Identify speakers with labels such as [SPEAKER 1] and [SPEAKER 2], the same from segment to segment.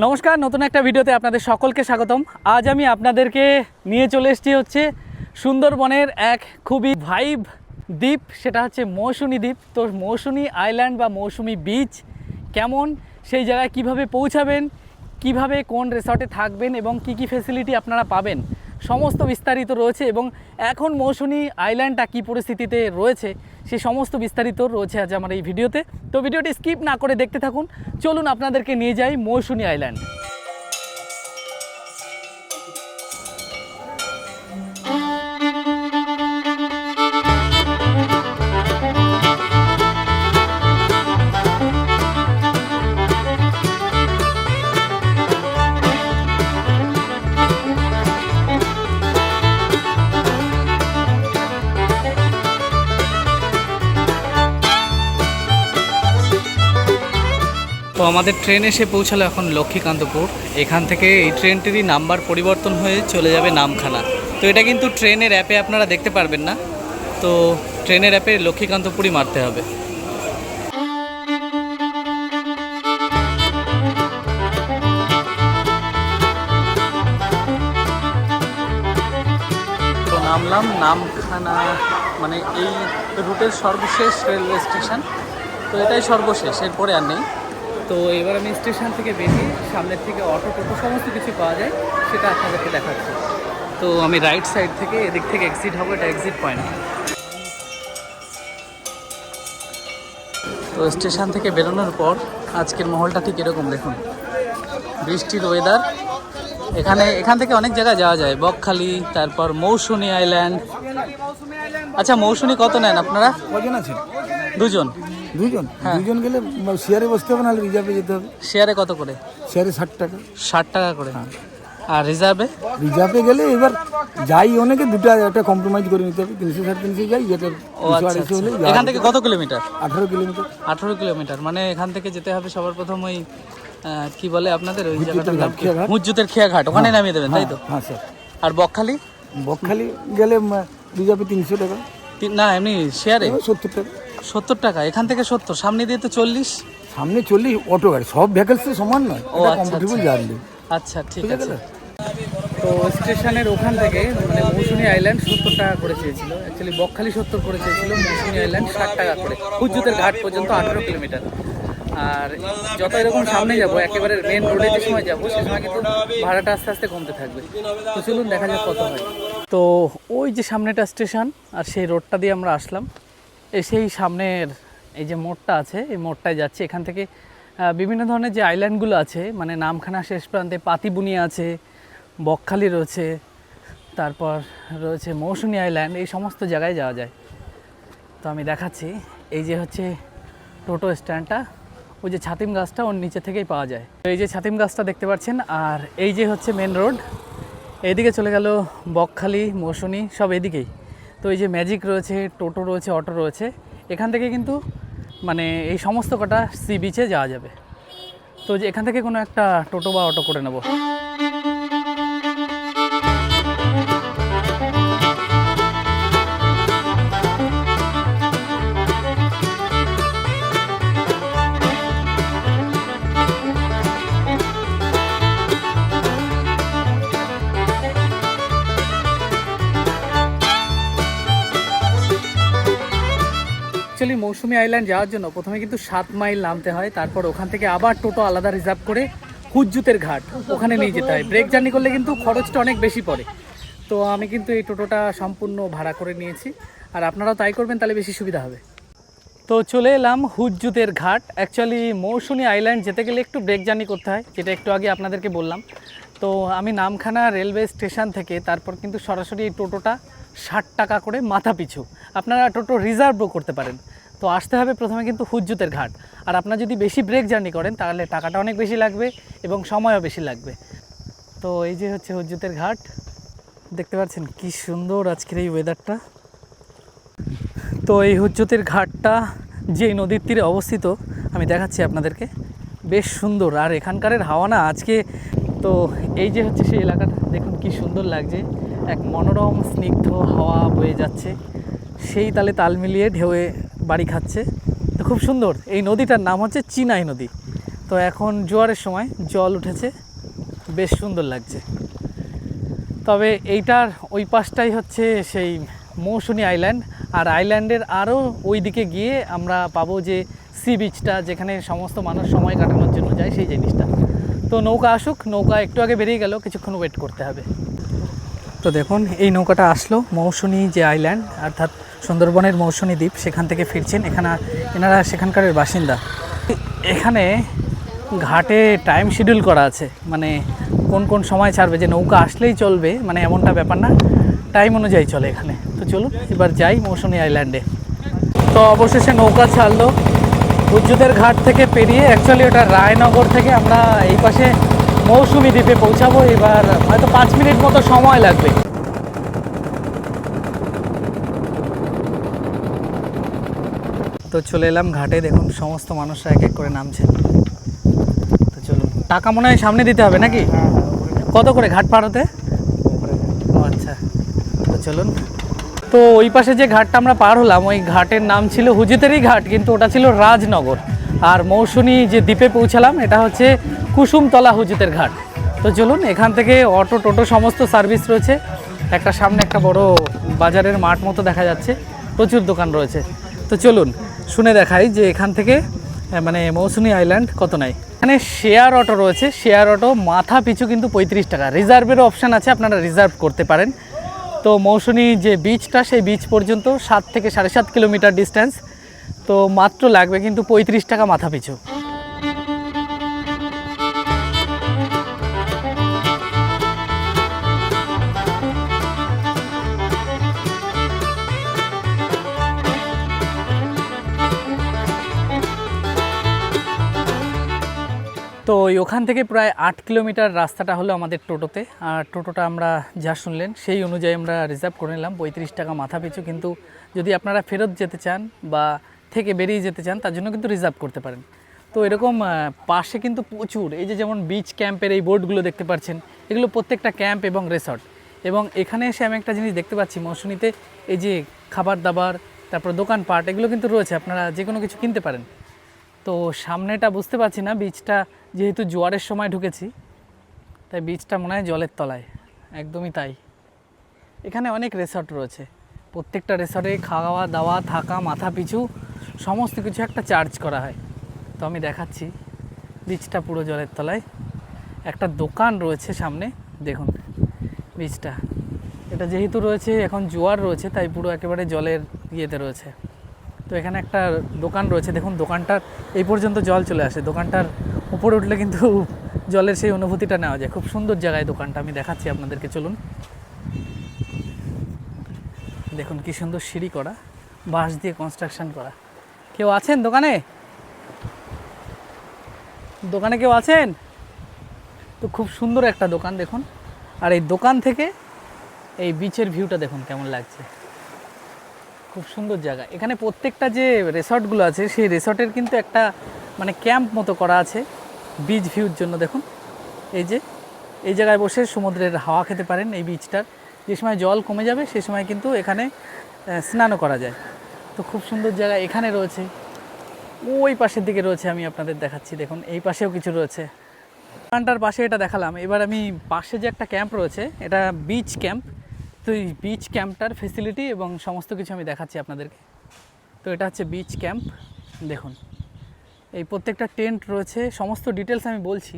[SPEAKER 1] নমস্কার, নতুন একটা ভিডিওতে আপনাদের সকলকে স্বাগতম। আজ আমি আপনাদেরকে নিয়ে চলে এসেছি হচ্ছে সুন্দরবনের এক খুবই ভাইব দ্বীপ, সেটা হচ্ছে মৌসুনী দ্বীপ। তো মৌসুনী আইল্যান্ড বা মৌসুমী বিচ কেমন, সেই জায়গায় কিভাবে পৌঁছাবেন, কিভাবে কোন রিসর্টে থাকবেন এবং কি কি ফ্যাসিলিটি আপনারা পাবেন, সমস্ত বিস্তারিত রয়েছে। এবং এখন মৌসুনী আইল্যান্ডটা কী পরিস্থিতিতে রয়েছে সেই সমস্ত বিস্তারিত রয়েছে আজ আমার এই ভিডিওতে। তো ভিডিওটি স্কিপ না করে দেখতে থাকুন। চলুন আপনাদেরকে নিয়ে যাই মৌসুনী আইল্যান্ড। তো আমাদের ট্রেন এসে পৌঁছালো এখন লক্ষ্মীকান্তপুর। এখান থেকে এই ট্রেনটিরই নাম্বার পরিবর্তন হয়ে চলে যাবে নামখানা। তো এটা কিন্তু ট্রেনের অ্যাপে আপনারা দেখতে পারবেন না, তো ট্রেনের অ্যাপে লক্ষ্মীকান্তপুরই মারতে হবে। তো নামলাম নামখানা, মানে এই রুটের সর্বশেষ রেলওয়ে স্টেশন। তো এটাই সর্বশেষ, এরপরে আর নেই। তো এবার আমি স্টেশন থেকে বেরিয়ে সামনের থেকে অটো টোটো সমস্ত কিছু পাওয়া যায় সেটা আপনাদেরকে দেখাচ্ছি। তো আমি রাইট সাইড থেকে এদিক থেকে এক্সিট হবো, এটা এক্সিট পয়েন্ট। তো স্টেশন থেকে বেরোনোর পর আজকের মহলটা ঠিক এরকম দেখুন, বৃষ্টির ওয়েদার। এখান থেকে অনেক জায়গায় যাওয়া যায়, বকখালি, তারপর মৌসুনী আইল্যান্ড। আচ্ছা, মৌসুনী কত নেন আপনারা?
[SPEAKER 2] কজন আছেন?
[SPEAKER 1] দুজন। হ্যাঁ।
[SPEAKER 2] দুজন গেলে শেয়ারে বসতে হবে, নাহলে রিজার্ভে যেতে হবে।
[SPEAKER 1] শেয়ারে কত করে?
[SPEAKER 2] শেয়ারে 60 টাকা।
[SPEAKER 1] 60 টাকা করে। আর রিজার্ভে?
[SPEAKER 2] রিজার্ভে গেলে এবার যাই অনেকে দুটো একটা কম্প্রোমাইজ করে নিতে হবে, 300 350 যাই, যেটা 200 হলে
[SPEAKER 1] এখান থেকে কত কিলোমিটার?
[SPEAKER 2] 18 কিলোমিটার।
[SPEAKER 1] 18 কিলোমিটার, মানে এখান থেকে যেতে হবে সবার প্রথম ওই কি বলে আপনাদের ওই জায়গাটার নাম কি? মুজ্জুতের খেয়াঘাট, ওখানে নামিয়ে দেবেন, তাই তো?
[SPEAKER 2] হ্যাঁ স্যার।
[SPEAKER 1] আর বকখালি?
[SPEAKER 2] বকখালি গেলে রিজার্ভে 300 টাকা।
[SPEAKER 1] না, এমনি শেয়ারে
[SPEAKER 2] 70 টাকা।
[SPEAKER 1] 70 টাকা, এখান থেকে 70, সামনে দিয়ে তো 40।
[SPEAKER 2] সামনে 40 অটো গাড়ি, সব ভ্যাকেন্সি সমান নয়,
[SPEAKER 1] ও
[SPEAKER 2] এটা
[SPEAKER 1] আচ্ছা,
[SPEAKER 2] কমফোর্টেবল জার্নি।
[SPEAKER 1] আচ্ছা ঠিক আছে। তো স্টেশনের ওখান থেকে মানে মৌসুনী আইল্যান্ড 70 টাকা করে চেয়েছিল, অ্যাকচুয়ালি বকখালি 70 করে চেয়েছিল, মৌসুনী আইল্যান্ড 60 টাকা করে। হুজ্জুতের ঘাট পর্যন্ত 18 কিলোমিটার। আর যত এরকম সামনে যাব, একেবারে মেন রোডে যে সময় যাবো সে সময় কিন্তু ভাড়াটা আস্তে আস্তে কমতে থাকবে। তো চলুন দেখা যাক কত হয়। তো ওই যে সামনেটা স্টেশন, আর সেই রোডটা দিয়ে আমরা আসলাম। সেই সামনের এই যে মোড়টা আছে, এই মোড়টায় যাচ্ছে। এখান থেকে বিভিন্ন ধরনের যে আইল্যান্ডগুলো আছে, মানে নামখানা শেষ প্রান্তে পাতিবুনিয়া আছে, বকখালি রয়েছে, তারপর রয়েছে মৌসুনী আইল্যান্ড, এই সমস্ত জায়গায় যাওয়া যায়। তো আমি দেখাচ্ছি, এই যে হচ্ছে টোটো স্ট্যান্ডটা, ওই যে ছাতিম গাছটা ওর নিচে থেকেই পাওয়া যায়। তো এই যে ছাতিম গাছটা দেখতে পাচ্ছেন, আর এই যে হচ্ছে মেন রোড, এইদিকে চলে গেল বকখালি, মৌসুনী সব এদিকেই। তো এই যে ম্যাজিক রয়েছে, টোটো রয়েছে, অটো রয়েছে। এখান থেকে কিন্তু মানে এই সমস্ত কটা সি বিচে যাওয়া যাবে। তো যে এখান থেকে কোনো একটা টোটো বা অটো করে নেব। অ্যাকচুয়ালি মৌসুমী আইল্যান্ড যাওয়ার জন্য প্রথমে কিন্তু 7 মাইল নামতে হয়, তারপর ওখান থেকে আবার টোটো আলাদা রিজার্ভ করে হুজ্জুতের ঘাট ওখানে নিয়ে যেতে হয়। ব্রেক জার্নি করলে কিন্তু খরচটা অনেক বেশি পড়ে। তো আমি কিন্তু এই টোটোটা সম্পূর্ণ ভাড়া করে নিয়েছি, আর আপনারাও তাই করবেন, তাহলে বেশি সুবিধা হবে। তো চলে এলাম হুজ্জুতের ঘাট। অ্যাকচুয়ালি মৌসুনী আইল্যান্ড যেতে গেলে একটু ব্রেক জার্নি করতে হয়, যেটা একটু আগে আপনাদেরকে বললাম। তো আমি নামখানা রেলওয়ে স্টেশন থেকে তারপর কিন্তু সরাসরি এই টোটোটা 60 টাকা করে মাথা পিছু, আপনারা টোটো রিজার্ভও করতে পারেন। তো আসতে হবে প্রথমে কিন্তু হুজ্জুতের ঘাট। আর আপনারা যদি বেশি ব্রেক জার্নি করেন তাহলে টাকাটা অনেক বেশি লাগবে এবং সময়ও বেশি লাগবে। তো এই যে হচ্ছে হুজ্জুতের ঘাট, দেখতে পাচ্ছেন কি সুন্দর আজকের এই ওয়েদারটা। তো এই হুজ্জুতের ঘাটটা যে নদীর তীরে অবস্থিত আমি দেখাচ্ছি আপনাদেরকে, বেশ সুন্দর। আর এখানকারের হাওয়া না আজকে, তো এই যে হচ্ছে সেই এলাকাটা দেখুন কি সুন্দর লাগছে, এক মনোরম স্নিগ্ধ হাওয়া বয়ে যাচ্ছে, সেই তালে তাল মিলিয়ে ঢেউয়ে বাড়ি খাচ্ছে। তো খুব সুন্দর। এই নদীটার নাম হচ্ছে চিনাই নদী। তো এখন জোয়ারের সময় জল উঠেছে, বেশ সুন্দর লাগছে। তবে এইটার ওই পাশটাই হচ্ছে সেই মৌসুনি আইল্যান্ড, আর আইল্যান্ডের আরও ওই দিকে গিয়ে আমরা পাবো যে সি বিচটা, যেখানে সমস্ত মানুষ সময় কাটানোর জন্য যায় সেই জিনিসটা। তো নৌকা আসুক, নৌকা একটু আগে বেরিয়ে গেল, কিছুক্ষণ ওয়েট করতে হবে। তো দেখুন এই নৌকাটা আসলো মৌসুনি যে আইল্যান্ড অর্থাৎ সুন্দরবনের মৌসুনি দ্বীপ, সেখান থেকে ফিরছেন। এনারা সেখানকার বাসিন্দা। এখানে ঘাটে টাইম শিডিউল করা আছে, মানে কোন কোন সময় ছাড়বে, যে নৌকা আসলেই চলবে মানে এমনটা ব্যাপার না, টাইম অনুযায়ী চলে এখানে। তো চলুন এবার যাই মৌসুনি আইল্যান্ডে। তো অবশেষে নৌকা ছাড়লো উজ্জুদের ঘাট থেকে পেরিয়ে, অ্যাকচুয়ালি ওটা রায়নগর থেকে আমরা এই পাশে মৌসুমি দ্বীপে পৌঁছাবো। এবার হয়তো 5 মিনিট মতো সময় লাগবে। তো চলে এলাম ঘাটে, দেখুন সমস্ত মানুষরা এক এক করে নামছেন। তো চলুন, টাকা মনে হয় সামনে দিতে হবে নাকি? কত করে ঘাট পার হতে? ও আচ্ছা, তো চলুন। তো ওই পাশে যে ঘাটটা আমরা পার হলাম, ওই ঘাটের নাম ছিল হুজিতেরই ঘাট, কিন্তু ওটা ছিল রাজনগর। আর মৌসুনি যে দ্বীপে পৌঁছালাম এটা হচ্ছে কুসুমতলা হুজিতের ঘাট। তো চলুন, এখান থেকে অটো টোটো সমস্ত সার্ভিস রয়েছে। একটা সামনে একটা বড় বাজারের মাঠ মতো দেখা যাচ্ছে, প্রচুর দোকান রয়েছে। তো চলুন শুনে দেখাই যে এখান থেকে মানে মৌসুনি আইল্যান্ড কত নেয়। এখানে শেয়ার অটো রয়েছে, শেয়ার অটো মাথা পিছু কিন্তু 35 টাকা। রিজার্ভেরও অপশান আছে, আপনারা রিজার্ভ করতে পারেন। তো মৌসুনি যে বিচটা, সেই বিচ পর্যন্ত 7 থেকে 7.5 কিলোমিটার ডিস্ট্যান্স। তো মাত্র লাগবে কিন্তু 35 টাকা মাথা পিছু। তো ওখান থেকে প্রায় 8 কিলোমিটার রাস্তাটা হলো আমাদের টোটোতে। আর টোটোটা আমরা যা শুনলেন সেই অনুযায়ী আমরা রিজার্ভ করে নিলাম 35 টাকা মাথা পিছু। কিন্তু যদি আপনারা ফেরত যেতে চান বা থেকে বেরিয়ে যেতে চান, তার জন্য কিন্তু রিজার্ভ করতে পারেন। তো এরকম পাশে কিন্তু প্রচুর, এই যে যেমন বিচ ক্যাম্পের এই বোর্ডগুলো দেখতে পাচ্ছেন, এগুলো প্রত্যেকটা ক্যাম্প এবং রিসর্ট। এবং এখানে এসে আমি একটা জিনিস দেখতে পাচ্ছি, মৌসুনিতে এই যে খাবার দাবার, তারপর দোকানপাট, এগুলো কিন্তু রয়েছে, আপনারা যে কোনো কিছু কিনতে পারেন। তো সামনেটা বুঝতে পারছি না, বিচটা যেহেতু জোয়ারের সময় ঢুকেছি তাই বিচটা মনে হয় জলের তলায়, একদমই তাই। এখানে অনেক রিসর্ট রয়েছে, প্রত্যেকটা রিসর্টে খাওয়া দাওয়া থাকা মাথা পিছু সমস্ত কিছু একটা চার্জ করা হয়। তো আমি দেখাচ্ছি, বিচটা পুরো জলের তলায়। একটা দোকান রয়েছে সামনে, দেখুন বিচটা। এটা যেহেতু রয়েছে এখন জোয়ার রয়েছে, তাই পুরো একেবারে জলের ইয়েতে রয়েছে। তো এখানে একটা দোকান রয়েছে, দেখুন দোকানটার এই পর্যন্ত জল চলে আসে। দোকানটার উপরে উঠলে কিন্তু জলের সেই অনুভূতিটা নেওয়া যায়। খুব সুন্দর জায়গায় দোকানটা, আমি দেখাচ্ছি আপনাদেরকে, চলুন। দেখুন কি সুন্দর সিঁড়ি করা, বাঁশ দিয়ে কনস্ট্রাকশন করা। কেউ আছেন দোকানে? দোকানে কেউ আছেন? তো খুব সুন্দর একটা দোকান দেখুন। আর এই দোকান থেকে এই বিচের ভিউটা দেখুন কেমন লাগছে, খুব সুন্দর জায়গা। এখানে প্রত্যেকটা যে রিসর্টগুলো আছে, সেই রিসর্টের কিন্তু একটা মানে ক্যাম্প মতো করা আছে বিচ ভিউর জন্য। দেখুন এই জায়গায় বসে সমুদ্রের হাওয়া খেতে পারেন। এই বিচটার যে সময় জল কমে যাবে সে সময় কিন্তু এখানে স্নানও করা যায়। তো খুব সুন্দর জায়গা এখানে রয়েছে। ওই পাশের দিকে রয়েছে, আমি আপনাদের দেখাচ্ছি, দেখুন এই পাশেও কিছু রয়েছে। দোকানটার পাশে এটা দেখালাম। এবার আমি পাশে যে একটা ক্যাম্প রয়েছে, এটা বিচ ক্যাম্প। তো এই বিচ ক্যাম্পটার ফেসিলিটি এবং সমস্ত কিছু আমি দেখাচ্ছি আপনাদেরকে। তো এটা হচ্ছে বিচ ক্যাম্প, দেখুন এই প্রত্যেকটা টেন্ট রয়েছে, সমস্ত ডিটেলস আমি বলছি।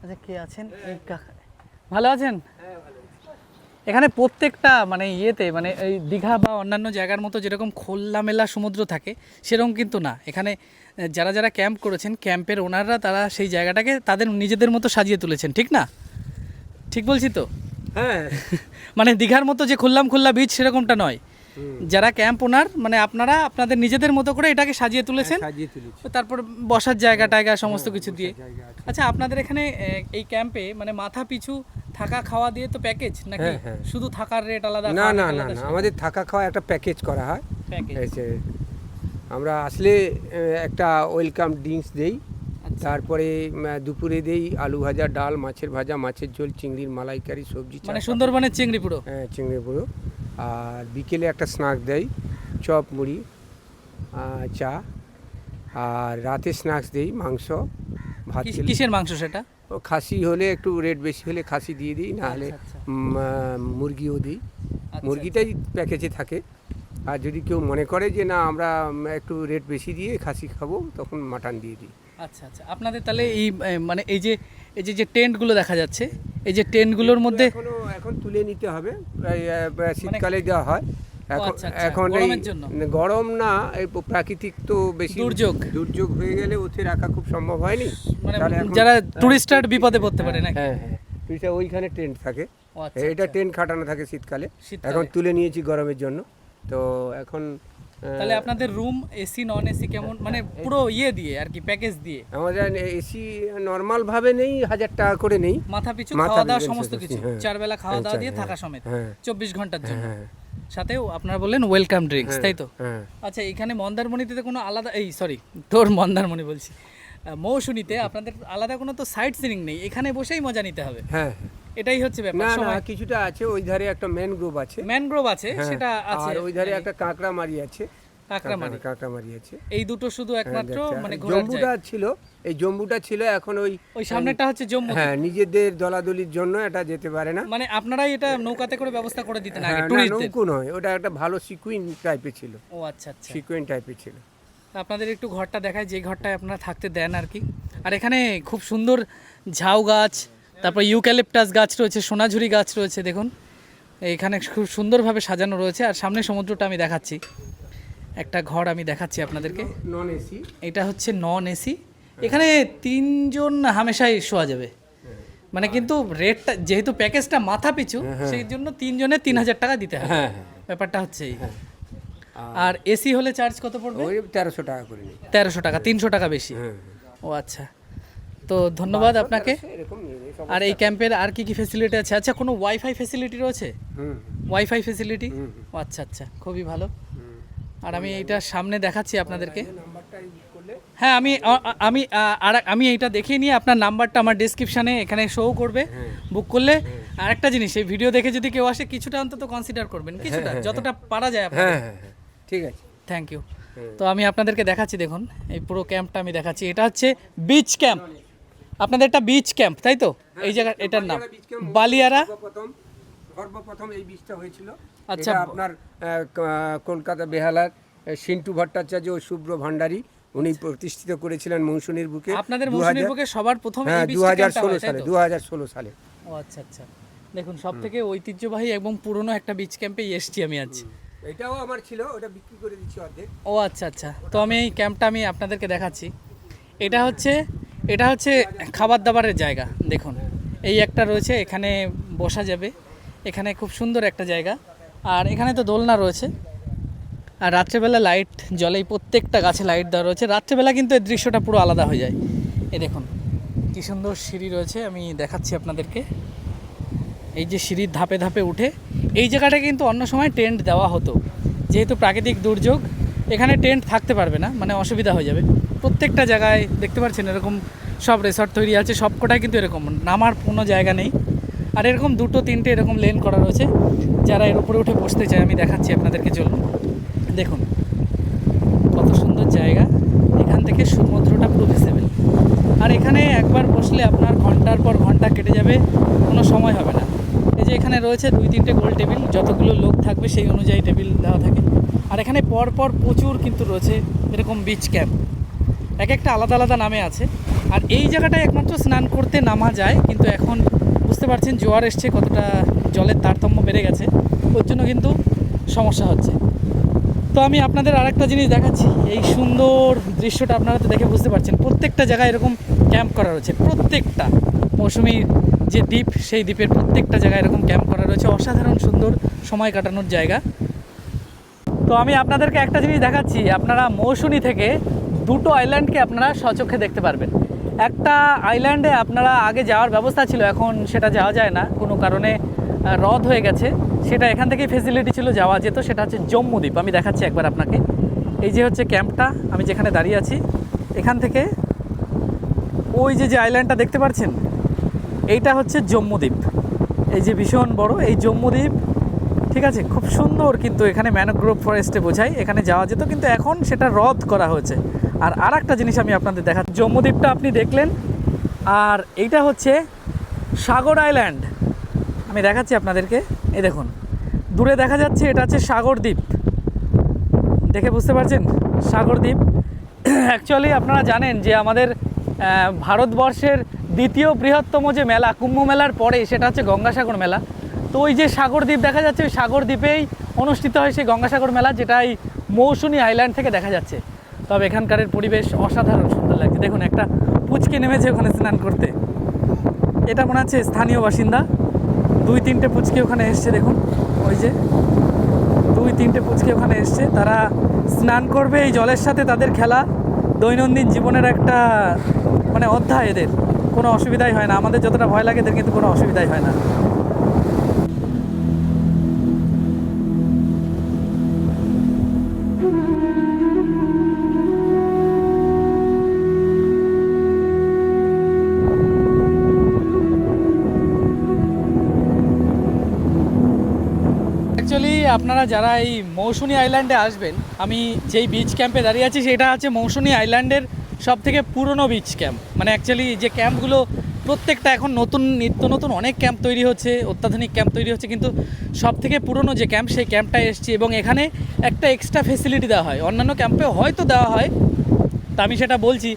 [SPEAKER 1] আচ্ছা কে আছেন? ভালো আছেন? এখানে প্রত্যেকটা মানে ইয়েতে, মানে এই দীঘা বা অন্যান্য জায়গার মতো যেরকম খোলামেলা সমুদ্র থাকে সেরকম কিন্তু না। এখানে যারা যারা ক্যাম্প করেছেন, ক্যাম্পের ওনাররা, তারা সেই জায়গাটাকে তাদের নিজেদের মতো সাজিয়ে তুলেছেন, ঠিক না? ঠিক বলছি তো?
[SPEAKER 2] হ্যাঁ,
[SPEAKER 1] মানে দীঘার মতো যে খোল্লা বিচ সেরকমটা নয়। যারা ক্যাম্প ওনার, মানে আপনারা আপনাদের নিজেদের মতো করে এটাকে সাজিয়ে তুলেছেন। তারপর বসার জায়গা টায়গা সমস্ত কিছু দিয়ে। আচ্ছা, আপনাদের এখানে এই ক্যাম্পে মানে মাথা পিছু থাকা খাওয়া দিয়ে তো প্যাকেজ নাকি? শুধু থাকার রেট আলাদা?
[SPEAKER 3] না না না না, আমাদের থাকা খাওয়া একটা প্যাকেজ করা হয়। আমরা আসলে একটা ওয়েলকাম ড্রিঙ্কস দেই, তারপরে দুপুরে দেই আলু ভাজা, ডাল, মাছের ভাজা, মাছের ঝোল, চিংড়ির মালাইকারি, সবজি,
[SPEAKER 1] মানে সুন্দরবনের চিংড়ি পুরো।
[SPEAKER 3] হ্যাঁ, চিংড়ি পুরো। আর বিকেলে একটা স্ন্যাক্স দেই, চপ, মুড়ি, চা। আর রাতে স্ন্যাক্স দেই মাংস, ভাত খেলে।
[SPEAKER 1] কিসের মাংস সেটা?
[SPEAKER 3] ও খাসি হলে একটু রেট বেশি হলে খাসি দিয়ে দিই, না হলে
[SPEAKER 1] আচ্ছা,
[SPEAKER 3] মুরগিও দিই।
[SPEAKER 1] আচ্ছা,
[SPEAKER 3] মুরগিটাই প্যাকেজে থাকে। আর যদি কেউ মনে করে যে না আমরা একটু রেট বেশি দিয়ে খাসি খাবো, তখন মাটন দিয়ে দিই।
[SPEAKER 1] আচ্ছা আচ্ছা, আপনাদের তাহলে এই মানে এই যে টেন্টগুলো দেখা যাচ্ছে, এই যে টেন্টগুলোর মধ্যে
[SPEAKER 3] এখন তুলে নিতে হবে, শীতকালে দেওয়া হয়। এখন
[SPEAKER 1] আচ্ছা, আচ্ছা,
[SPEAKER 3] এখন এই
[SPEAKER 1] গরমের জন্য?
[SPEAKER 3] গরম না, এই প্রাকৃতিক তো বেশি দুর্যোগ হয়ে গেলে ওতে রাখা খুব সম্ভব হয়নি।
[SPEAKER 1] মানে
[SPEAKER 3] তাহলে এখন-
[SPEAKER 1] যারা টুরিস্টার বিপদে পড়তে পারে নাকি?
[SPEAKER 3] হ্যাঁ হ্যাঁ, টুরিস্টার ওইখানে টেন্ট থাকে।
[SPEAKER 1] ও আচ্ছা,
[SPEAKER 3] এটা
[SPEAKER 1] আচ্ছা।
[SPEAKER 3] টেন্ট খাটানো থাকে শীতকালে।
[SPEAKER 1] শীতকালে।
[SPEAKER 3] এখন তুলে নিয়েছি গরমের জন্য। তো এখন
[SPEAKER 1] তাহলে আপনাদের রুম এসি নন এসি কেমন, মানে পুরো ইয়ে দিয়ে আর কি, প্যাকেজ দিয়ে?
[SPEAKER 3] আমাদের এসি নর্মাল ভাবে নেই, 1000 টাকা করে নেই।
[SPEAKER 1] মাথা পিছু
[SPEAKER 3] মাথা
[SPEAKER 1] খাওয়া দাওয়া
[SPEAKER 3] পিছু
[SPEAKER 1] সমস্ত কিছু,
[SPEAKER 3] হ্যাঁ।
[SPEAKER 1] 4 বেলা খাওয়া
[SPEAKER 3] হ্যাঁ,
[SPEAKER 1] দাওয়া
[SPEAKER 3] চার
[SPEAKER 1] দিয়ে
[SPEAKER 3] বেলা।
[SPEAKER 1] থাকা সমেত,
[SPEAKER 3] হ্যাঁ।
[SPEAKER 1] 24 ঘন্টার জন্য।
[SPEAKER 3] হ্যাঁ
[SPEAKER 1] সাথেও আপনারা বললেন ওয়েলকাম ড্রিঙ্কস, তাই তো?
[SPEAKER 3] হ্যাঁ।
[SPEAKER 1] আচ্ছা, এখানে মন্দারমণিতে কোনো আলাদা, এই সরি তোর মন্দারমণি বলছি, মৌসুনীতে আপনাদের আলাদা কোনো তো সাইট সিনিং নেই, এখানে বসেই মজা নিতে হবে,
[SPEAKER 3] হ্যাঁ,
[SPEAKER 1] এটাই হচ্ছে
[SPEAKER 3] না
[SPEAKER 1] ব্যাপার।
[SPEAKER 3] না
[SPEAKER 1] সময়
[SPEAKER 3] কিছুটা আছে, ওই ধারে একটা ম্যানগ্রোভ আছে।
[SPEAKER 1] ম্যানগ্রোভ আছে,
[SPEAKER 3] হ্যাঁ,
[SPEAKER 1] সেটা আছে,
[SPEAKER 3] আর ওই ধারে একটা কাঁকড়ামারি আছে।
[SPEAKER 1] কাঁকড়ামারি।
[SPEAKER 3] কাঁকড়ামারি আছে।
[SPEAKER 1] এই দুটো শুধু একমাত্র
[SPEAKER 3] দেখতে-
[SPEAKER 1] মানে ঘোরার
[SPEAKER 3] জম্বুটা
[SPEAKER 1] জায়গা।
[SPEAKER 3] ছিল, এই জম্বুটা ছিল, এখন
[SPEAKER 1] ওই সামনেটা হচ্ছে জম্মু।
[SPEAKER 3] হ্যাঁ, নিজেদের দলাদলির জন্য এটা যেতে পারে না।
[SPEAKER 1] মানে আপনারাই এটা নৌকাতে করে ব্যবস্থা করে দিতেন আগে
[SPEAKER 3] হ্যাঁ, না,
[SPEAKER 1] টুরিস্টদের?
[SPEAKER 3] নৌকো নয়, ওটা একটা ভালো সিকুইন টাইপের ছিল।
[SPEAKER 1] ও আচ্ছা আচ্ছা।
[SPEAKER 3] সিকুইন টাইপের ছিল।
[SPEAKER 1] আপনাদের একটু ঘরটা দেখায়, যে ঘরটায় আপনারা থাকতে দেন আর কি। আর এখানে খুব সুন্দর ঝাউ গাছ, তারপর ইউক্যালিপটাস গাছ রয়েছে, সোনাঝুরি গাছ রয়েছে, দেখুন এখানে খুব সুন্দরভাবে সাজানো রয়েছে। আর সামনে সমুদ্রটা আমি দেখাচ্ছি, একটা ঘর আমি দেখাচ্ছি আপনাদেরকে।
[SPEAKER 3] Non AC.
[SPEAKER 1] এটা হচ্ছে নন এসি, এখানে 3 জন হামেশাই শোয়া যাবে, মানে কিন্তু রেটটা যেহেতু প্যাকেজটা মাথা পিছু, সেই জন্য 3 জনের 3000 টাকা দিতে হবে।
[SPEAKER 3] হ্যাঁ হ্যাঁ,
[SPEAKER 1] ব্যাপারটা হচ্ছে এই। আর এসি হলে চার্জ কত পড়বে?
[SPEAKER 3] ওই 1300 টাকা করে নিই।
[SPEAKER 1] 1300 টাকা, 300 টাকা বেশি।
[SPEAKER 3] হ্যাঁ,
[SPEAKER 1] ও আচ্ছা, তো ধন্যবাদ আপনাকে।
[SPEAKER 3] এরকম নিয়ে নিই সব।
[SPEAKER 1] আর এই ক্যাম্পের আর কি কি ফেসিলিটি আছে? আচ্ছা, কোনো ওয়াইফাই ফেসিলিটি রয়েছে?
[SPEAKER 3] হুম,
[SPEAKER 1] ওয়াইফাই ফেসিলিটি? ও আচ্ছা আচ্ছা, খুবই ভালো। আর আমি এইটা সামনে দেখাচ্ছি আপনাদেরকে।
[SPEAKER 3] নাম্বারটা ইউজ করলে
[SPEAKER 1] হ্যাঁ, আমি এইটা দেখিয়ে নিয়ে আপনার নাম্বারটা আমার ডেসক্রিপশানে এখানে শো করবে, বুক করলে। আর একটা জিনিস, এই ভিডিও দেখে যদি কেউ আসে, কিছুটা অন্তত কনসিডার করবেন, কিছুটা যতটা পারা যায় আপনাদের।
[SPEAKER 3] হ্যাঁ হ্যাঁ হ্যাঁ, ঠিক আছে।
[SPEAKER 1] Thank you. তো আমি আপনাদেরকে দেখাচ্ছি, দেখুন এই পুরো ক্যাম্পটা আমি দেখাচ্ছি। এটা হচ্ছে বিচ ক্যাম্প, আপনাদের একটা বিচ ক্যাম্প, তাই তো? এই জায়গা, এটার নাম বালিয়ারা।
[SPEAKER 3] সর্বপ্রথম এই বীজটা হয়েছিল।
[SPEAKER 1] আচ্ছা।
[SPEAKER 3] এটা আপনার কলকাতা বেহালার সিন্টু ভট্টাচার্য ও শুভ্র ভান্ডারী উনি প্রতিষ্ঠিত করেছিলেন মৌসুমীর বুকে।
[SPEAKER 1] আপনাদের মৌসুমীর বুকে সবার প্রথম এই
[SPEAKER 3] হ্যাঁ,
[SPEAKER 1] বীজটা ক্যাম্পটা
[SPEAKER 3] 2016
[SPEAKER 1] হয়, তাই
[SPEAKER 3] সালে,
[SPEAKER 1] তো?
[SPEAKER 3] 2016 সালে।
[SPEAKER 1] ও আচ্ছা আচ্ছা, দেখুন সব থেকে ঐতিহ্যবাহী এবং পুরনো একটা বিচ ক্যাম্পে এসছি আমি আজ।
[SPEAKER 3] এটাও আমার ছিল, ওটা বিক্রি করে দিচ্ছি অর্ধেক।
[SPEAKER 1] ও আচ্ছা আচ্ছা, তো আমি এই ক্যাম্পটা আমি আপনাদেরকে দেখাচ্ছি। এটা হচ্ছে খাবার দাবারের জায়গা, দেখুন এই একটা রয়েছে, এখানে বসা যাবে, এখানে খুব সুন্দর একটা জায়গা। আর এখানে তো দোলনা রয়েছে, আর রাত্রেবেলা লাইট জ্বলে, প্রত্যেকটা গাছে লাইট দেওয়া রয়েছে। রাত্রেবেলা কিন্তু এই দৃশ্যটা পুরো আলাদা হয়ে যায়। এই দেখুন কী সুন্দর সিঁড়ি রয়েছে, আমি দেখাচ্ছি আপনাদেরকে। এই যে সিঁড়ির ধাপে ধাপে উঠে, এই জায়গাটা কিন্তু অন্য সময় টেন্ট দেওয়া হতো, যেহেতু প্রাকৃতিক দুর্যোগ এখানে টেন্ট থাকতে পারবে না, মানে অসুবিধা হয়ে যাবে। প্রত্যেকটা জায়গায় দেখতে পাচ্ছেন এরকম সব রিসর্ট তৈরি আছে, সবকটাই কিন্তু এরকম, নামার কোনো জায়গা নেই। আর এরকম 2-3টে এরকম লেন করা রয়েছে, যারা এর উপরে উঠে বসতে চায় আমি দেখাচ্ছি আপনাদেরকে, চলুন দেখুন কত সুন্দর জায়গা। এখান থেকে সমুদ্রটা পুরো ভিজিবল। আর এখানে একবার বসলে আপনার ঘন্টার পর ঘন্টা কেটে যাবে, কোনো সময় হবে না। এই যে এখানে রয়েছে 2-3টে গোল টেবিল, যতগুলো লোক থাকবে সেই অনুযায়ী টেবিল দেওয়া থাকে। আর এখানে পরপর প্রচুর কিন্তু রয়েছে এরকম বিচ ক্যাম্প, এক একটা আলাদা আলাদা নামে আছে। আর এই জায়গাটায় একমাত্র স্নান করতে নামা যায়, কিন্তু এখন বুঝতে পারছেন জোয়ার এসছে, কতটা জলের তারতম্য বেড়ে গেছে, ওর জন্য কিন্তু সমস্যা হচ্ছে। তো আমি আপনাদের আরেকটা জিনিস দেখাচ্ছি, এই সুন্দর দৃশ্যটা আপনারা তো দেখে বুঝতে পারছেন, প্রত্যেকটা জায়গায় এরকম ক্যাম্প করা রয়েছে, প্রত্যেকটা মৌসুমীর যে দ্বীপ, সেই দ্বীপের প্রত্যেকটা জায়গায় এরকম ক্যাম্প করা রয়েছে, অসাধারণ সুন্দর সময় কাটানোর জায়গা। তো আমি আপনাদেরকে একটা জিনিস দেখাচ্ছি, আপনারা মৌসুমী থেকে 2টো আইল্যান্ডকে আপনারা স্বচক্ষে দেখতে পারবেন। একটা আইল্যান্ডে আপনারা আগে যাওয়ার ব্যবস্থা ছিল, এখন সেটা যাওয়া যায় না, কোনো কারণে রদ হয়ে গেছে, সেটা এখান থেকেই ফেসিলিটি ছিল, যাওয়া যেত, সেটা হচ্ছে জম্মুদ্বীপ। আমি দেখাচ্ছি একবার আপনাকে, এই যে হচ্ছে ক্যাম্পটা, আমি যেখানে দাঁড়িয়ে আছি, এখান থেকে ওই যে আইল্যান্ডটা দেখতে পাচ্ছেন, এইটা হচ্ছে জম্মুদ্বীপ। এই যে ভীষণ বড় এই জম্মুদ্বীপ, ঠিক আছে, খুব সুন্দর, কিন্তু এখানে ম্যানগ্রোভ ফরেস্টে বোঝায়, এখানে যাওয়া যেত, কিন্তু এখন সেটা রদ করা হয়েছে। আর একটা জিনিস আমি আপনাদের দেখাচ্ছি, জম্মুদ্বীপটা আপনি দেখলেন, আর এইটা হচ্ছে সাগর আইল্যান্ড। আমি দেখাচ্ছি আপনাদেরকে, এই দেখুন দূরে দেখা যাচ্ছে এটা হচ্ছে সাগর দ্বীপ, দেখে বুঝতে পারছেন সাগর দ্বীপ। অ্যাকচুয়ালি আপনারা জানেন যে আমাদের ভারতবর্ষের দ্বিতীয় বৃহত্তম যে মেলা কুম্ভ মেলার পরে সেটা হচ্ছে গঙ্গাসাগর মেলা। তো ওই যে সাগর দ্বীপ দেখা যাচ্ছে ওই সাগর দ্বীপেই অনুষ্ঠিত হয় সেই গঙ্গাসাগর মেলা, যেটা এই মৌসুনী আইল্যান্ড থেকে দেখা যাচ্ছে। তবে এখানকার পরিবেশ অসাধারণ সুন্দর লাগছে। দেখুন একটা পুচকে নেমেছে ওখানে স্নান করতে, এটা মনে হচ্ছে স্থানীয় বাসিন্দা। 2-3টে পুচকে ওখানে এসছে, দেখুন ওই যে 2-3টে পুচকে ওখানে এসছে, তারা স্নান করবে এই জলের সাথে। তাদের খেলা দৈনন্দিন জীবনের একটা মানে অধ্যায়, এদের কোনো অসুবিধাই হয় না। আমাদের যতটা ভয় লাগে এদের কিন্তু কোনো অসুবিধাই হয় না। অ্যাকচুয়ালি আপনারা যারা এই মৌসুনী আইল্যান্ডে আসবেন, আমি যেই বিচ ক্যাম্পে দাঁড়িয়ে আছি সেটা হচ্ছে মৌসুনী আইল্যান্ডের সবথেকে পুরনো বিচ ক্যাম্প। মানে অ্যাকচুয়ালি যে ক্যাম্পগুলো প্রত্যেকটা এখন নতুন নিত্য নতুন অনেক ক্যাম্প তৈরি হচ্ছে, অত্যাধুনিক ক্যাম্প তৈরি হচ্ছে, কিন্তু সবথেকে পুরনো যে ক্যাম্প সেই ক্যাম্পটায় এসেছি। এবং এখানে একটা এক্সট্রা ফেসিলিটি দেওয়া হয়, অন্যান্য ক্যাম্পে হয়তো দেওয়া হয়, তা আমি সেটা বলছি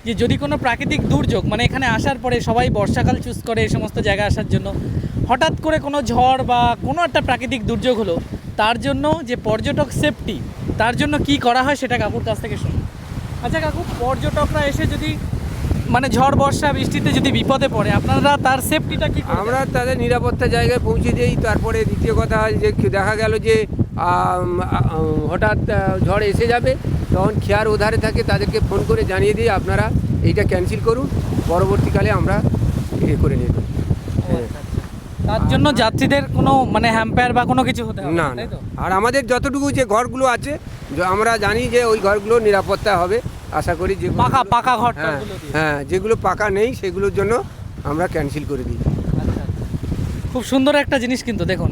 [SPEAKER 1] যে যদি কোনো প্রাকৃতিক দুর্যোগ, মানে এখানে আসার পরে সবাই বর্ষাকাল চুজ করে এই সমস্ত জায়গায় আসার জন্য, হঠাৎ করে কোনো ঝড় বা কোনো একটা প্রাকৃতিক দুর্যোগ হলো, তার জন্য যে পর্যটক সেফটি, তার জন্য কি করা হয় সেটা কাকুর কাছ থেকে শুনুন। আচ্ছা কাকু, পর্যটকরা এসে যদি মানে ঝড় বর্ষা বৃষ্টিতে যদি বিপদে পড়ে, আপনারা তার সেফটিটা কি করেন?
[SPEAKER 3] আমরা তাদের নিরাপত্তা জায়গায় পৌঁছে দিই। তারপরে দ্বিতীয় কথা যে দেখা গেল যে হঠাৎ ঝড় এসে যাবে, তখন খেয়ার ওধারে থাকে, তাদেরকে ফোন করে জানিয়ে দিই আপনারা এইটা ক্যান্সেল করুন, পরবর্তীকালে আমরা ইয়ে করে নেব।
[SPEAKER 1] তার জন্য যাত্রীদের কোনো মানে হ্যাম্পায়ার বা কোনো কিছু হতে হবে
[SPEAKER 3] না,
[SPEAKER 1] তাই তো?
[SPEAKER 3] আর আমাদের যতটুকু যে ঘরগুলো আছে আমরা জানি যে ওই ঘরগুলো নিরাপত্তা হবে, আশা করি। যে
[SPEAKER 1] পাকা ঘর,
[SPEAKER 3] হ্যাঁ, যেগুলো পাকা নেই সেগুলোর জন্য আমরা ক্যান্সেল করে দিই।
[SPEAKER 1] খুব সুন্দর একটা জিনিস কিন্তু দেখুন,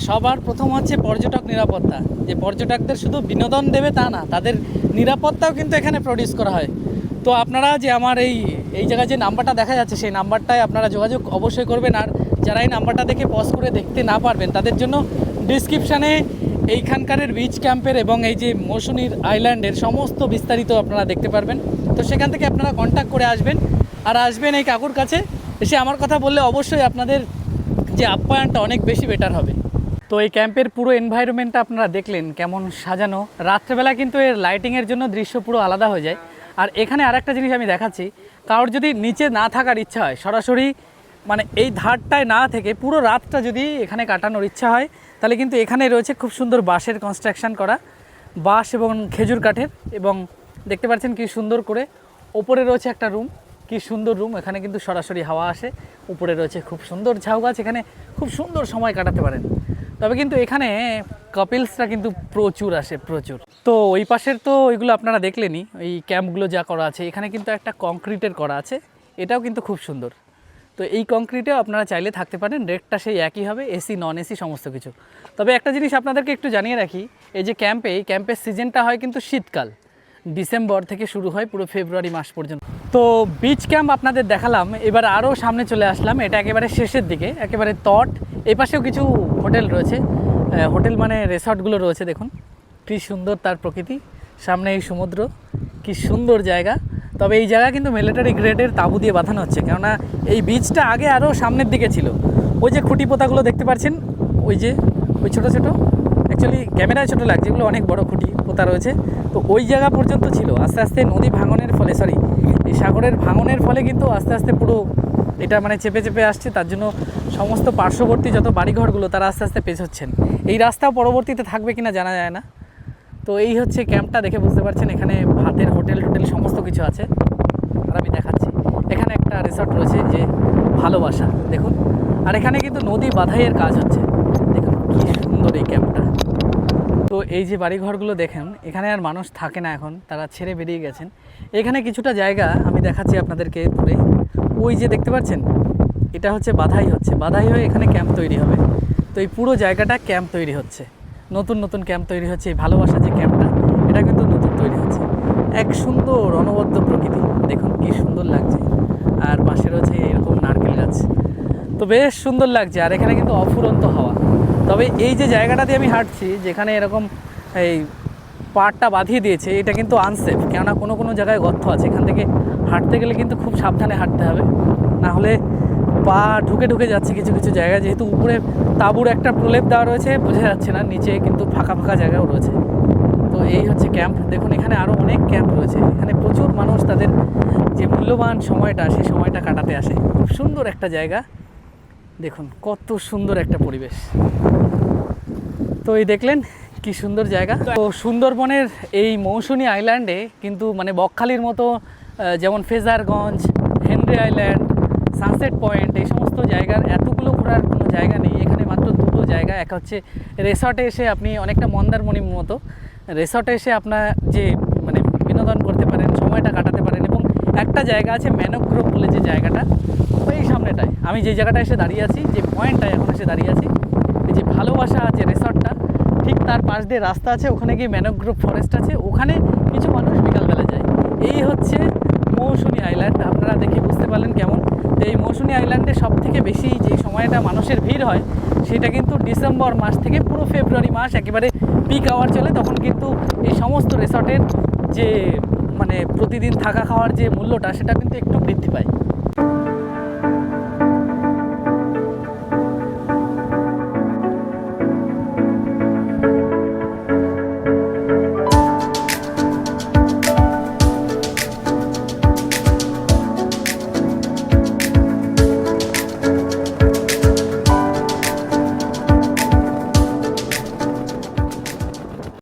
[SPEAKER 1] সবার প্রথম হচ্ছে পর্যটক নিরাপত্তা। যে পর্যটকদের শুধু বিনোদন দেবে তা না, তাদের নিরাপত্তাও কিন্তু এখানে প্রডিউস করা হয়। তো আপনারা যে আমার এই জায়গায় যে নাম্বারটা দেখা যাচ্ছে সেই নাম্বারটায় আপনারা যোগাযোগ অবশ্যই করবেন। আর যারা এই নাম্বারটা দেখে পজ করে দেখতে না পারবেন তাদের জন্য ডিসক্রিপশানে এইখানকারের বিচ ক্যাম্পের এবং এই যে মৌসুনীর আইল্যান্ডের সমস্ত বিস্তারিত আপনারা দেখতে পারবেন। তো সেখান থেকে আপনারা কন্ট্যাক্ট করে আসবেন, আর আসবেন এই কাকুর কাছে এসে আমার কথা বললে অবশ্যই আপনাদের যে আপ্যায়নটা অনেক বেশি বেটার হবে। তো এই ক্যাম্পের পুরো এনভায়রনমেন্টটা আপনারা দেখলেন কেমন সাজানো। রাত্রেবেলা কিন্তু এর লাইটিংয়ের জন্য দৃশ্য পুরো আলাদা হয়ে যায়। আর এখানে আরেকটা জিনিস আমি দেখাচ্ছি, কারোর যদি নিচে না থাকার ইচ্ছা হয়, সরাসরি মানে এই ধারটায় না থেকে পুরো রাতটা যদি এখানে কাটানোর ইচ্ছা হয়, তাহলে কিন্তু এখানে রয়েছে খুব সুন্দর বাঁশের কনস্ট্রাকশন করা, বাঁশ এবং খেজুর কাঠের। এবং দেখতে পাচ্ছেন কি সুন্দর করে ওপরে রয়েছে একটা রুম, কি সুন্দর রুম। এখানে কিন্তু সরাসরি হাওয়া আসে, উপরে রয়েছে খুব সুন্দর ঝাউ গাছ, এখানে খুব সুন্দর সময় কাটাতে পারেন। তবে কিন্তু এখানে কাপলসরা কিন্তু প্রচুর আসে, প্রচুর। তো ওই পাশের তো ওইগুলো আপনারা দেখলেনই, ওই ক্যাম্পগুলো যা করা আছে, এখানে কিন্তু একটা কংক্রিটের করা আছে, এটাও কিন্তু খুব সুন্দর। তো এই কংক্রিটেও আপনারা চাইলে থাকতে পারেন, রেটটা সেই একই হবে, এসি নন এসি সমস্ত কিছু। তবে একটা জিনিস আপনাদেরকে একটু জানিয়ে রাখি, এই যে এই ক্যাম্পের সিজনটা হয় কিন্তু শীতকাল, ডিসেম্বর থেকে শুরু হয় পুরো ফেব্রুয়ারি মাস পর্যন্ত। তো বিচ ক্যাম্প আপনাদের দেখালাম, এবার আরও সামনে চলে আসলাম, এটা একেবারে শেষের দিকে, একেবারে তট। এই পাশেও কিছু হোটেল রয়েছে, হোটেল মানে রিসর্টগুলো রয়েছে। দেখুন কী সুন্দর তার প্রকৃতি, সামনে এই সমুদ্র, কি সুন্দর জায়গা। তবে এই জায়গা কিন্তু মিলিটারি গ্রেডের তাঁবু দিয়ে বাঁধানো হচ্ছে, কেননা এই বিচটা আগে আরও সামনের দিকে ছিল। ওই যে খুঁটি পোতাগুলো দেখতে পাচ্ছেন, ওই ছোটো ছোটো, অ্যাকচুয়ালি ক্যামেরায় ছোটো লাগছে, এগুলো অনেক বড় খুঁটি পোতা রয়েছে। তো ওই জায়গা পর্যন্ত ছিল। আস্তে আস্তে নদী ভাঙনের ফলে, এই সাগরের ভাঙনের ফলে কিন্তু আস্তে আস্তে পুরো এটা মানে চেপে চেপে আসছে। তার জন্য সমস্ত পার্শ্ববর্তী যত বাড়িঘরগুলো তারা আস্তে আস্তে পেছোচ্ছেন। এই রাস্তাও পরবর্তীতে থাকবে কিনা জানা যায় না। তো এই হচ্ছে ক্যাম্পটা, দেখে বুঝতে পারছেন এখানে ভাতের হোটেল সমস্ত কিছু আছে। আর আমি দেখাচ্ছি, এখানে একটা রিসর্ট রয়েছে যে ভালোবাসা, দেখুন। আর এখানে কিন্তু নদী বাঁধাইয়ের কাজ হচ্ছে, দেখুন কী সুন্দর এই ক্যাম্পটা। তো এই যে বাড়িঘরগুলো দেখেন, এখানে আর মানুষ থাকে না এখন, তারা ছেড়ে বেরিয়ে গেছেন। এখানে কিছুটা জায়গা আমি দেখাচ্ছি আপনাদেরকে দূরে, ওই যে দেখতে পাচ্ছেন, এটা হচ্ছে বাঁধাই হচ্ছে, বাঁধাই হয়ে এখানে ক্যাম্প তৈরি হবে। তো এই পুরো জায়গাটা ক্যাম্প তৈরি হচ্ছে, নতুন নতুন ক্যাম্প তৈরি হচ্ছে। এই ভালোবাসা যে ক্যাম্পটা, এটা কিন্তু নতুন তৈরি হচ্ছে। এক সুন্দর অনবদ্য প্রকৃতি, দেখুন কি সুন্দর লাগছে। আর পাশে রয়েছে এরকম নারকেল গাছ। তো বেশ সুন্দর লাগছে, আর এখানে কিন্তু অফুরন্ত হাওয়া। তবে এই যে জায়গাটা দিয়ে আমি হাঁটছি, যেখানে এরকম এই পাড়টা বাঁধিয়ে দিয়েছে, এটা কিন্তু আনসেফ, কেননা কোনো কোনো জায়গায় গর্ত আছে। এখান থেকে হাঁটতে গেলে কিন্তু খুব সাবধানে হাঁটতে হবে, না হলে পা ঢুকে ঢুকে যাচ্ছে কিছু কিছু জায়গায়। যেহেতু উপরে তাঁবুর একটা প্রলেপ দেওয়া রয়েছে, বোঝা যাচ্ছে না, নিচে কিন্তু ফাঁকা ফাঁকা জায়গাও রয়েছে। তো এই হচ্ছে ক্যাম্প। দেখুন এখানে আরও অনেক ক্যাম্প রয়েছে। এখানে প্রচুর মানুষ তাদের যে মূল্যবান সময়টা, সেই সময়টা কাটাতে আসে। খুব সুন্দর একটা জায়গা, দেখুন কত সুন্দর একটা পরিবেশ। তো এই দেখলেন কি সুন্দর জায়গা। তো সুন্দরবনের এই মৌসুনী আইল্যান্ডে কিন্তু মানে বকখালির মতো যেমন Fraserganj, Henry island, sunset point, এই সমস্ত জায়গার এতগুলো ঘোরার কোনো জায়গা নেই। এখানে মাত্র দুটো জায়গা। এক হচ্ছে রিসর্টে এসে আপনি অনেকটা মন্দারমণির মতো রিসর্টে এসে আপনার যে মানে বিনোদন করতে পারেন, সময়টা কাটাতে পারেন। এবং একটা জায়গা আছে ম্যানোগ্রোভ বলে, যে জায়গাটা ওই সামনেটায় আমি যে জায়গাটা এসে দাঁড়িয়ে আছি, যে পয়েন্টটায় এখন এসে দাঁড়িয়ে আছি, এই যে ভালোবাসা যে রিসর্টটা, ঠিক তার পাশ দিয়ে রাস্তা আছে, ওখানে গিয়ে ম্যানোগ্রোভ ফরেস্ট আছে, ওখানে কিছু মানুষ বিকালবেলা যায়। এই হচ্ছে মৌসুনী আইল্যান্ড। আপনারা দেখে বুঝতে পারলেন কেমন। তো এই মৌসুনী আইল্যান্ডে সবথেকে বেশি যে সময়টা মানুষের ভিড় হয়, সেটা কিন্তু ডিসেম্বর মাস থেকে পুরো ফেব্রুয়ারি মাস একেবারে পিক আওয়ার চলে। তখন কিন্তু এই সমস্ত রিসর্টের যে মানে প্রতিদিন থাকা খাওয়ার যে মূল্যটা, সেটা কিন্তু একটু বৃদ্ধি পায়।